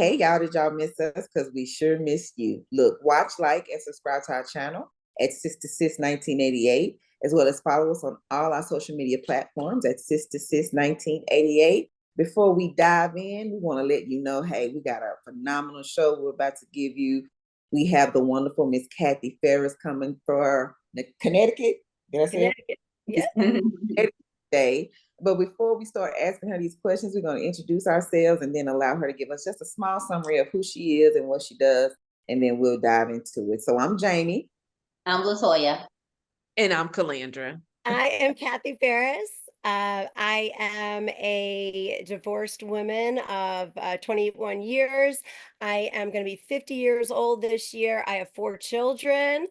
hey, y'all, did y'all miss us? Because we sure missed you. Look, watch, like, and subscribe to our channel at Sister Sis 1988, as well as follow us on all our social media platforms at Sister Sis 1988. Before we dive in, we want to let you know, hey, we got a phenomenal show we're about to give you. We have the wonderful Miss Kathy Ferris coming for Connecticut. Did I say Connecticut. it? Yeah. Today. But before we start asking her these questions, we're going to introduce ourselves and then allow her to give us just a small summary of who she is and what she does, and then we'll dive into it. So I'm Jamie. I'm Latoya. And I'm Calandra. I am Kathy Ferris. I am a divorced woman of 21 years. I am going to be 50 years old this year. I have 4 children,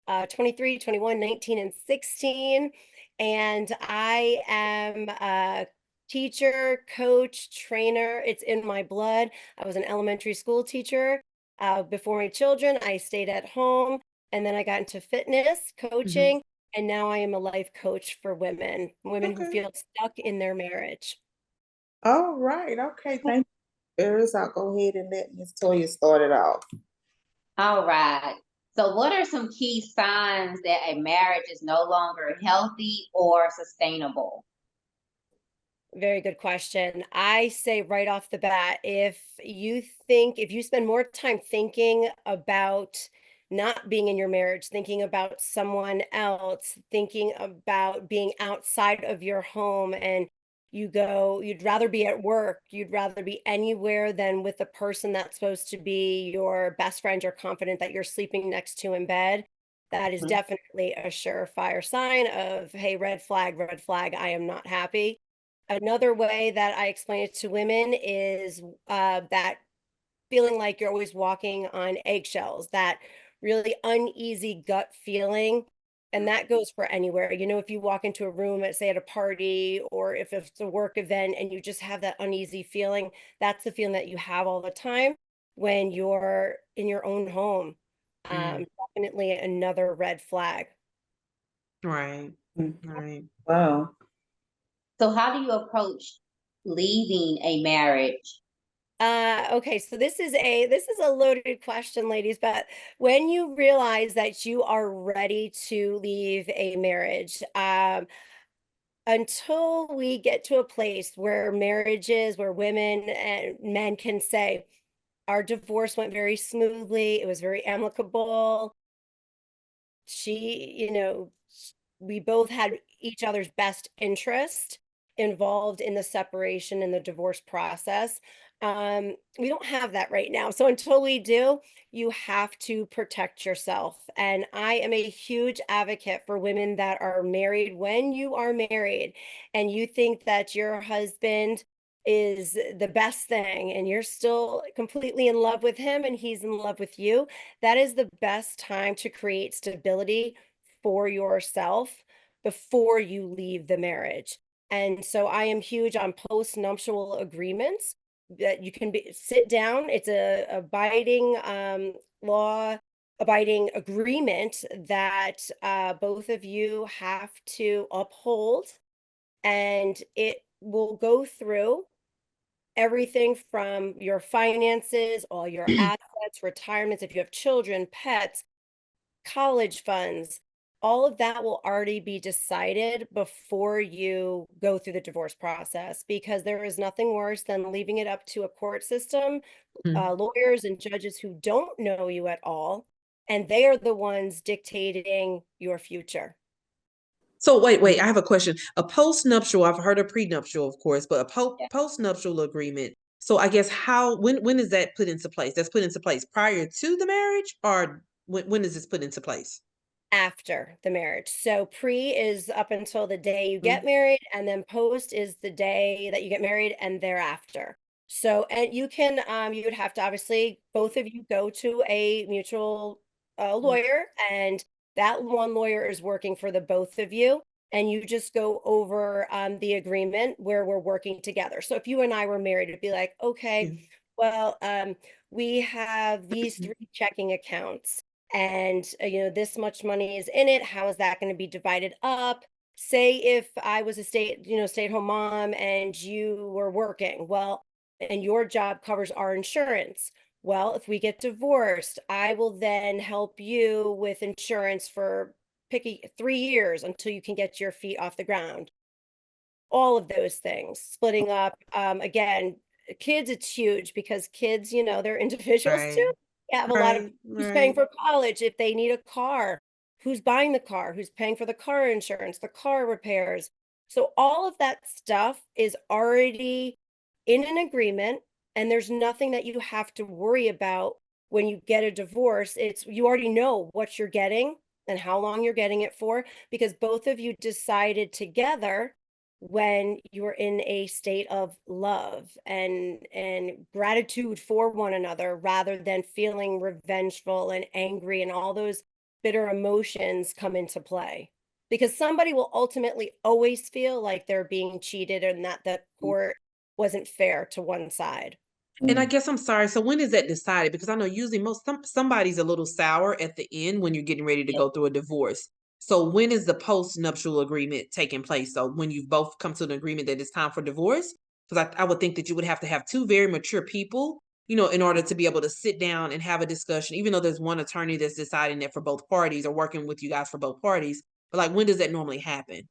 23, 21, 19, and 16. And I am a teacher, coach, trainer. It's in my blood. I was an elementary school teacher. Before my children, I stayed at home, and then I got into fitness, coaching. And now I am a life coach for women who feel stuck in their marriage. All right. Okay. Thank you, Ferris. I'll go ahead and let Miss Toya start it off. All right. So, what are some key signs that a marriage is no longer healthy or sustainable? Very good question. I say right off the bat, if you spend more time thinking about not being in your marriage, thinking about someone else, thinking about being outside of your home, and you'd rather be at work, you'd rather be anywhere than with the person that's supposed to be your best friend, you're confident that you're sleeping next to in bed. That is definitely a surefire sign of, hey, red flag, I am not happy. Another way that I explain it to women is that feeling like you're always walking on eggshells, that really uneasy gut feeling. And that goes for anywhere. If you walk into a room at, say, at a party, or if it's a work event and you just have that uneasy feeling, that's the feeling that you have all the time when you're in your own home. Definitely another red flag. Right. Right. Wow. So, how do you approach leaving a marriage? Okay, so this is a loaded question, ladies, but when you realize that you are ready to leave a marriage, until we get to a place where where women and men can say, our divorce went very smoothly, it was very amicable. She, we both had each other's best interest involved in the separation and the divorce process. We don't have that right now. So until we do, you have to protect yourself. And I am a huge advocate for women that are married. When you are married and you think that your husband is the best thing and you're still completely in love with him and he's in love with you, that is the best time to create stability for yourself before you leave the marriage. And so I am huge on post-nuptial agreements that you can sit down. It's a abiding law abiding agreement that both of you have to uphold, and it will go through everything from your finances, all your assets, retirements, if you have children, pets, college funds, all of that will already be decided before you go through the divorce process, because there is nothing worse than leaving it up to a court system, lawyers and judges who don't know you at all, and they are the ones dictating your future. So wait, I have a question. A post-nuptial, I've heard of prenuptial, of course, but a post-nuptial agreement. So I guess when is that put into place? That's put into place prior to the marriage, or when is this put into place? After the marriage. So pre is up until the day you get married, and then post is the day that you get married and thereafter. So, and you would have to, obviously, both of you go to a mutual lawyer, and that one lawyer is working for the both of you. And you just go over the agreement where we're working together. So if you and I were married, it'd be like, okay, well, we have these 3 checking accounts, and this much money is in it. How is that going to be divided up? Say if I was a stay-at-home mom and you were working, well, and your job covers our insurance. Well, if we get divorced, I will then help you with insurance for picky 3 years until you can get your feet off the ground. All of those things, splitting up. Again, kids, it's huge because kids, they're individuals Right. too. You have a lot of Right. who's paying Right. for college if they need a car, who's buying the car, who's paying for the car insurance, the car repairs. So all of that stuff is already in an agreement, and there's nothing that you have to worry about when you get a divorce. It's you already know what you're getting and how long you're getting it for because both of you decided together when you're in a state of love and gratitude for one another rather than feeling revengeful and angry and all those bitter emotions come into play because somebody will ultimately always feel like they're being cheated and that the court wasn't fair to one side. And I guess I'm sorry. So when is that decided? Because I know usually somebody's a little sour at the end when you're getting ready to go through a divorce. So when is the post-nuptial agreement taking place? So when you've both come to an agreement that it's time for divorce? Because I would think that you would have to have two very mature people, in order to be able to sit down and have a discussion, even though there's one attorney that's deciding that for both parties or working with you guys for both parties. But like, when does that normally happen?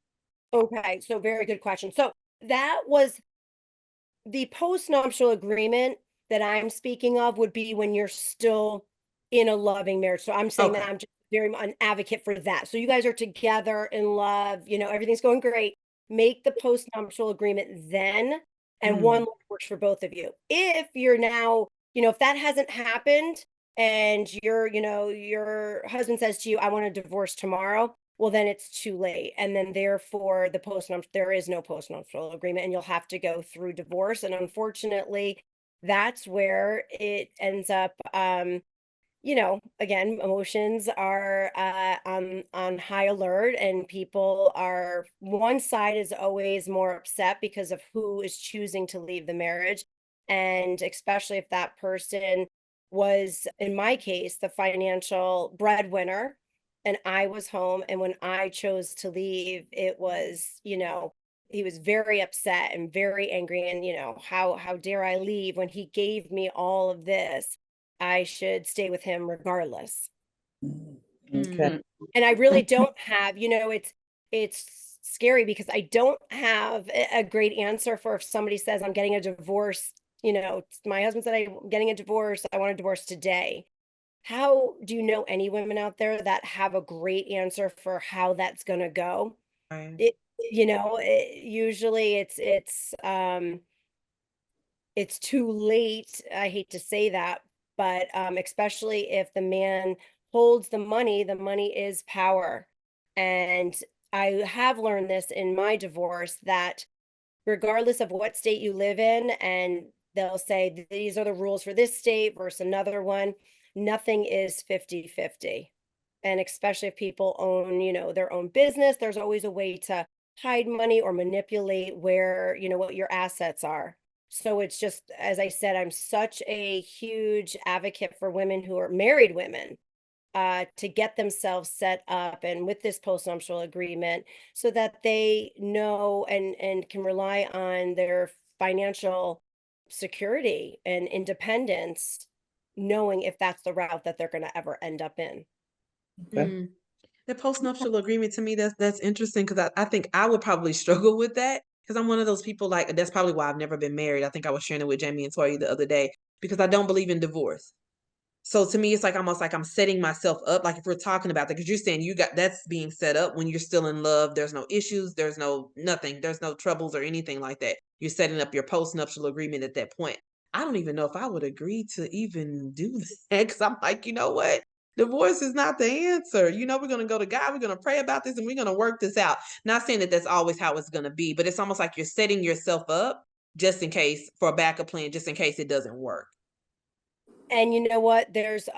Okay, so very good question. So that was the post-nuptial agreement that I'm speaking of would be when you're still in a loving marriage. So I'm saying that Okay. I'm just very an advocate for that. So you guys are together in love, everything's going great. Make the post-nuptial agreement then, and one Mhm. works for both of you. If you're now, if that hasn't happened and your husband says to you, I want a divorce tomorrow, well, then it's too late. And then therefore there is no postnuptial agreement and you'll have to go through divorce. And unfortunately, that's where it ends up again, emotions are on high alert and people are one side is always more upset because of who is choosing to leave the marriage. And especially if that person was, in my case, the financial breadwinner and I was home. And when I chose to leave, it was, he was very upset and very angry. And, how dare I leave when he gave me all of this? I should stay with him regardless. Okay. Mhm. And I really don't have, it's scary because I don't have a great answer for if somebody says I'm getting a divorce, my husband said I'm getting a divorce, I want a divorce today. How do you know any women out there that have a great answer for how that's going to go? Right. Usually it's too late. I hate to say that, but especially if the man holds the money is power. And I have learned this in my divorce that regardless of what state you live in, and they'll say these are the rules for this state versus another one, nothing is 50-50. And especially if people own, their own business, there's always a way to hide money or manipulate where, what your assets are. So it's just, as I said, I'm such a huge advocate for women who are married women to get themselves set up and with this postnuptial agreement so that they know and can rely on their financial security and independence, knowing if that's the route that they're going to ever end up in. Okay. Mm. The postnuptial agreement to me, that's interesting because I think I would probably struggle with that because I'm one of those people like that's probably why I've never been married. I think I was sharing it with Jamie and Toya the other day because I don't believe in divorce. So to me, it's like almost like I'm setting myself up. Like if we're talking about that, because you're saying that's being set up when you're still in love. There's no issues. There's no nothing. There's no troubles or anything like that. You're setting up your postnuptial agreement at that point. I don't even know if I would agree to even do that because I'm like, you know what? Divorce is not the answer. We're going to go to God. We're going to pray about this and we're going to work this out. Not saying that that's always how it's going to be, but it's almost like you're setting yourself up just in case for a backup plan, just in case it doesn't work. And you know what? There's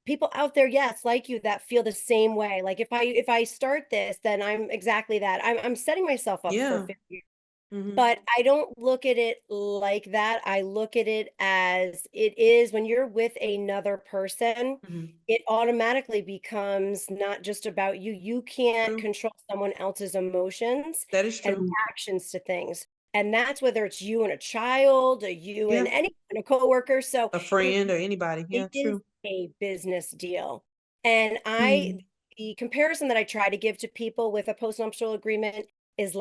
people out there, yes, like you that feel the same way. Like if I start this, then I'm exactly that. I'm setting myself up for Yeah. failure. Hmm. But I don't look at it like that. I look at it as it is when you're with another person, Hmm. it automatically becomes not just about you. You can't True. control someone else's emotions That is and true. reactions to things. And that's whether it's you and a child, or you and Yeah. any and a coworker. So A friend or anybody. Yeah, it is true. a business deal. And Mm. the comparison that I try to give to people with a postnuptial agreement is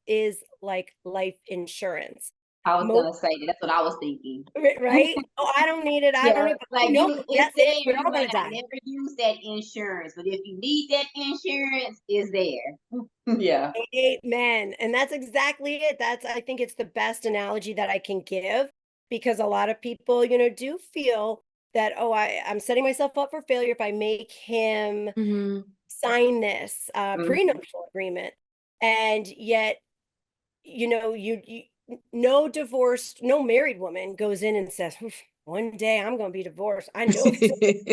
is like life insurance. I was Most gonna say that. That's what I was thinking. right? Oh, I don't need it. I don't Yeah, need, like no, you, yes, it's it is. there. We're You all may gonna not die. never use that insurance, but if you need that insurance, it's there. Yeah. Amen. And that's exactly it. I think it's the best analogy that I can give, because a lot of people, do feel that, oh, I'm setting myself up for failure if I make him Mhm. sign this Mhm. prenuptial agreement. And yet, no divorced, no married woman goes in and says, "Oof, one day I'm going to be divorced. I know this."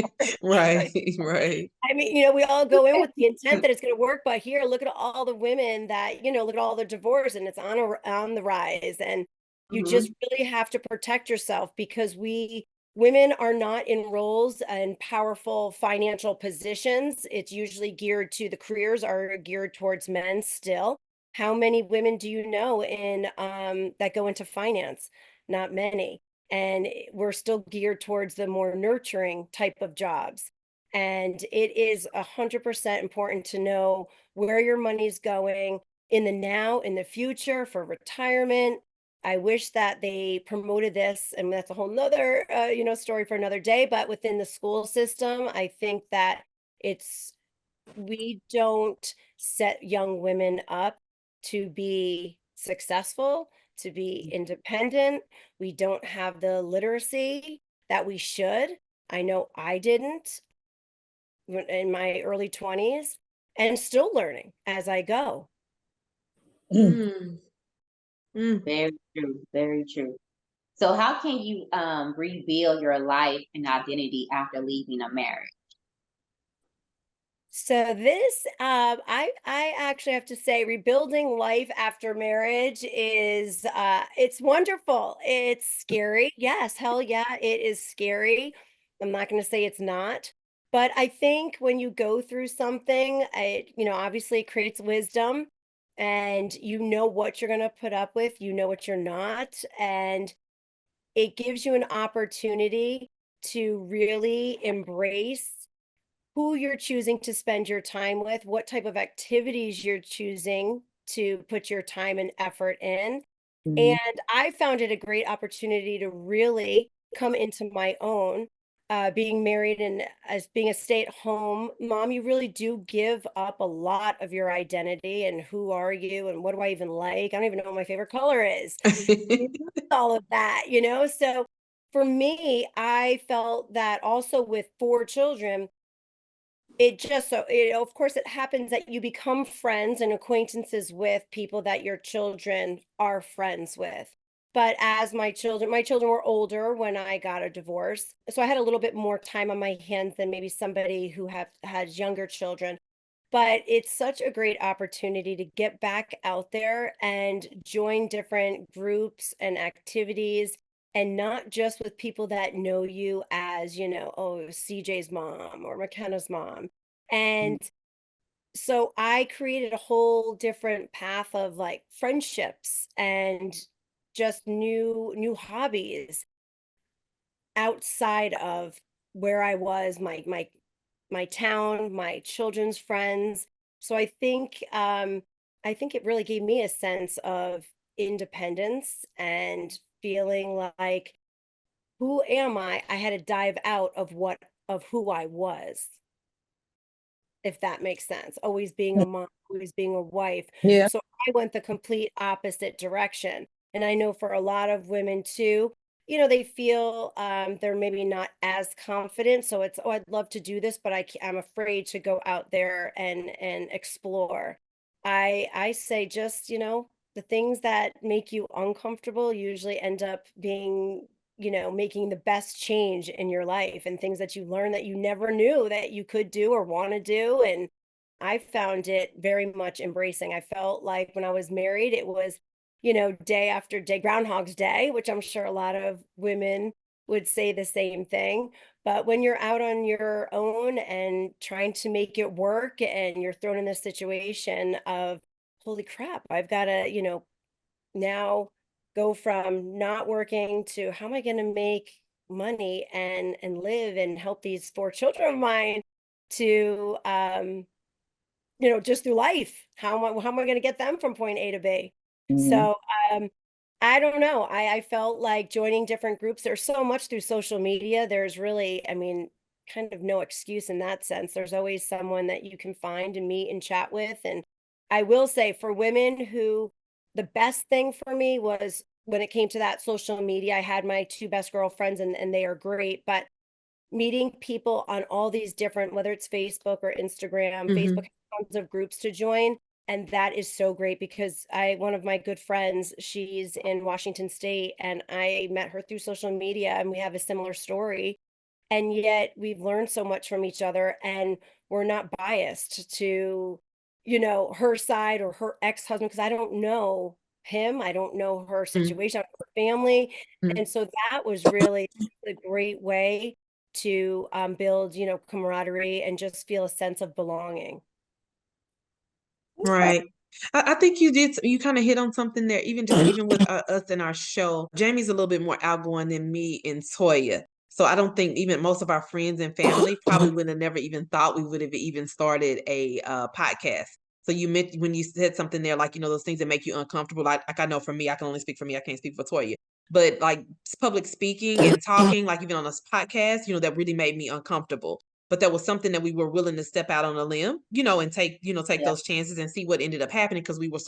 Right, right. I mean, we all go in with the intent that it's going to work, but here, look at all the women that, look at all the divorce, and it's on the rise. And you just Mhm. really have to protect yourself, because women are not in roles and powerful financial positions. It's usually geared to the careers are geared towards men still. How many women do you know in that go into finance? Not many. And we're still geared towards the more nurturing type of jobs. And it is 100% important to know where your money's going in the now, in the future, for retirement. I wish that they promoted this, and that's a whole nother, story for another day. But within the school system, I think that it's we don't set young women up to be successful, to be independent. We don't have the literacy that we should. I know I didn't in my early 20s, and still learning as I go. Mm, mm. Very true. Very true. So how can you rebuild your life and identity after leaving a marriage? So this, I actually have to say, rebuilding life after marriage is, it's wonderful. It's scary. Yes, hell yeah, it is scary. I'm not going to say it's not, but I think when you go through something, it, obviously it creates wisdom, and you know what you're going to put up with, you know what you're not, and it gives you an opportunity to really embrace who you're choosing to spend your time with, what type of activities you're choosing to put your time and effort in. Mhm. And I found it a great opportunity to really come into my own. Being married and as being a stay-at-home mom, you really do give up a lot of your identity and who are you and what do I even like? I don't even know what my favorite color is. You lose all of that. So for me, I felt that also with 4 children, of course, it happens that you become friends and acquaintances with people that your children are friends with. But as my children were older when I got a divorce, so I had a little bit more time on my hands than maybe somebody who has younger children. But it's such a great opportunity to get back out there and join different groups and activities, and not just with people that know you as, oh, CJ's mom or McKenna's mom. And so I created a whole different path of like friendships and just new hobbies outside of where I was, my town, my children's friends. So I think it really gave me a sense of independence and feeling like, who am I? I had to dive out of who I was, if that makes sense. Always being a mom, always being a wife. Yeah. So I went the complete opposite direction. And I know for a lot of women too, they feel they're maybe not as confident. So it's, oh, I'd love to do this, but I'm afraid to go out there and explore. I say just, the things that make you uncomfortable usually end up being, making the best change in your life, and things that you learn that you never knew that you could do or want to do. And I found it very much embracing. I felt like when I was married, it was, day after day, Groundhog's Day, which I'm sure a lot of women would say the same thing. But when you're out on your own and trying to make it work, and you're thrown in this situation of, holy crap, I've got to, now go from not working to how am I going to make money and live and help these 4 children of mine to just through life. How am I going to get them from point A to B? Mhm. So um I don't know. I felt like joining different groups. There's so much through social media. There's really, I mean, kind of no excuse in that sense. There's always someone that you can find and meet and chat with. And I will say for women who the best thing for me was when it came to that social media, I had my 2 best girlfriends and they are great. But meeting people on all these different, whether it's Facebook or Instagram, Facebook Mhm. has tons of groups to join. And that is so great because one of my good friends, she's in Washington State, and I met her through social media, and we have a similar story. And yet we've learned so much from each other, and we're not biased to, her side or her ex-husband, because I don't know him. I don't know her Mhm. situation, I don't know her family. Mhm. And so that was really a great way to build, camaraderie and just feel a sense of belonging. Okay. Right. I think you kind of hit on something there, even with us in our show. Jamie's a little bit more outgoing than me and Toya. So I don't think even most of our friends and family probably would have never even thought we would have even started a podcast. So you meant when you said something there, like, those things that make you uncomfortable. Like I know for me, I can only speak for me. I can't speak for Toya. But like public speaking and talking, like even on this podcast, that really made me uncomfortable, but that was something that we were willing to step out on a limb, and take Yeah. those chances and see what ended up happening, because we were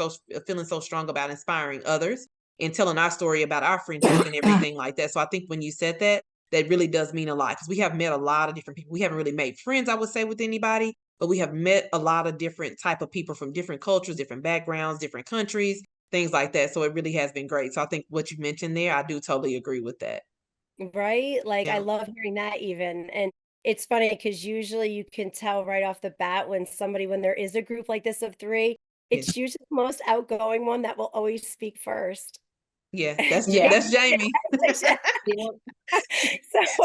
feeling so strong about inspiring others and telling our story about our friendship and everything like that. So I think when you said that, that really does mean a lot, because we have met a lot of different people. We haven't really made friends, I would say, with anybody, but we have met a lot of different type of people from different cultures, different backgrounds, different countries, things like that. So it really has been great. So I think what you mentioned there, I do totally agree with that. Right? Like, I Yeah. love hearing that even. And it's funny because usually you can tell right off the bat when there is a group like this of 3, Yeah. it's usually the most outgoing one that will always speak first. Yeah. Yeah. That's Jamie. Yeah.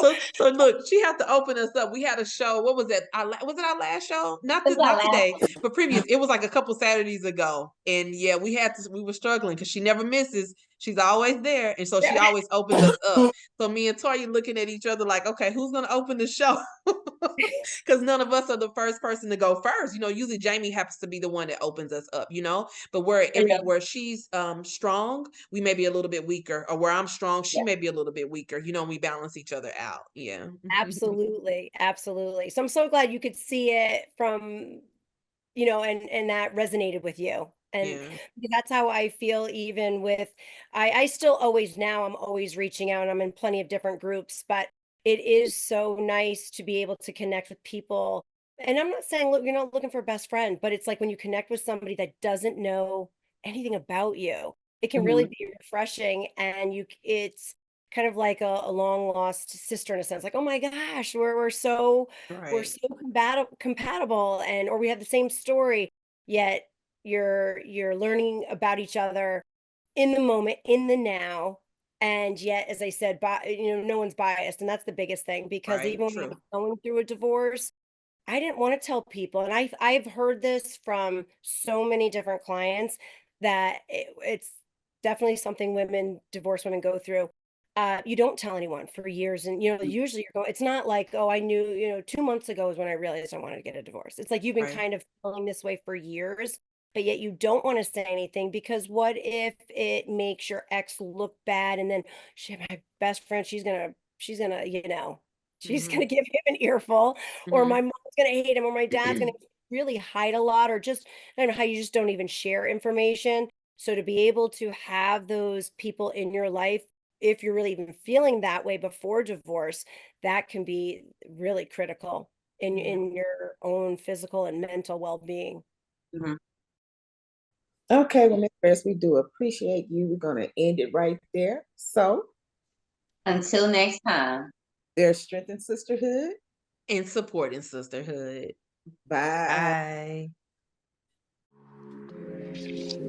So, So look, she had to open us up. We had a show. What was it? Was it our last show? It's our Not last today, but previous. It was like a couple Saturdays ago. And yeah, we were struggling because she never misses. She's always there. And so she yeah. always opens us up. So me and Toya looking at each other like, okay, who's gonna open the show? Because none of us are the first person to go first. Usually Jamie happens to be the one that opens us up, but where she's strong, we may be a little bit weaker, or where I'm strong, she Yeah. may be a little bit weaker, and we balance each other out. Yeah. Absolutely, absolutely. So I'm so glad you could see it from, and that resonated with you. And Yeah. that's how I feel even with I still always now I'm always reaching out. I'm in plenty of different groups, but it is so nice to be able to connect with people. And I'm not saying look, you're not looking for a best friend, but it's like when you connect with somebody that doesn't know anything about you, it can really Mhm. be refreshing, and it's kind of like a long lost sister in a sense. Like, oh my gosh, we're Right. so compatible, and or we have the same story, yet you're learning about each other in the moment, in the now. And yet, as I said, no one's biased, and that's the biggest thing, because Right. even when I was True. going through a divorce, I didn't want to tell people, and I've heard this from so many different clients that it's definitely something divorced women go through. You don't tell anyone for years, and usually you're going. It's not like, oh, I knew, 2 months ago is when I realized I wanted to get a divorce. It's like you've been Right. kind of feeling this way for years, but yet you don't want to say anything because what if it makes your ex look bad, and then she, my best friend, she's gonna, she's Mm-hmm. gonna give him an earful, or Mm-hmm. my mom's gonna hate him, or my dad's gonna really hide a lot, or just I don't know how you just don't even share information. So to be able to have those people in your life, if you're really even feeling that way before divorce, that can be really critical in Yeah. your own physical and mental well-being. Mhm. Okay, well, Miss Ferris, we do appreciate you. We're gonna end it right there. So Until next time. there's strength in sisterhood. And support in sisterhood. Bye. Bye.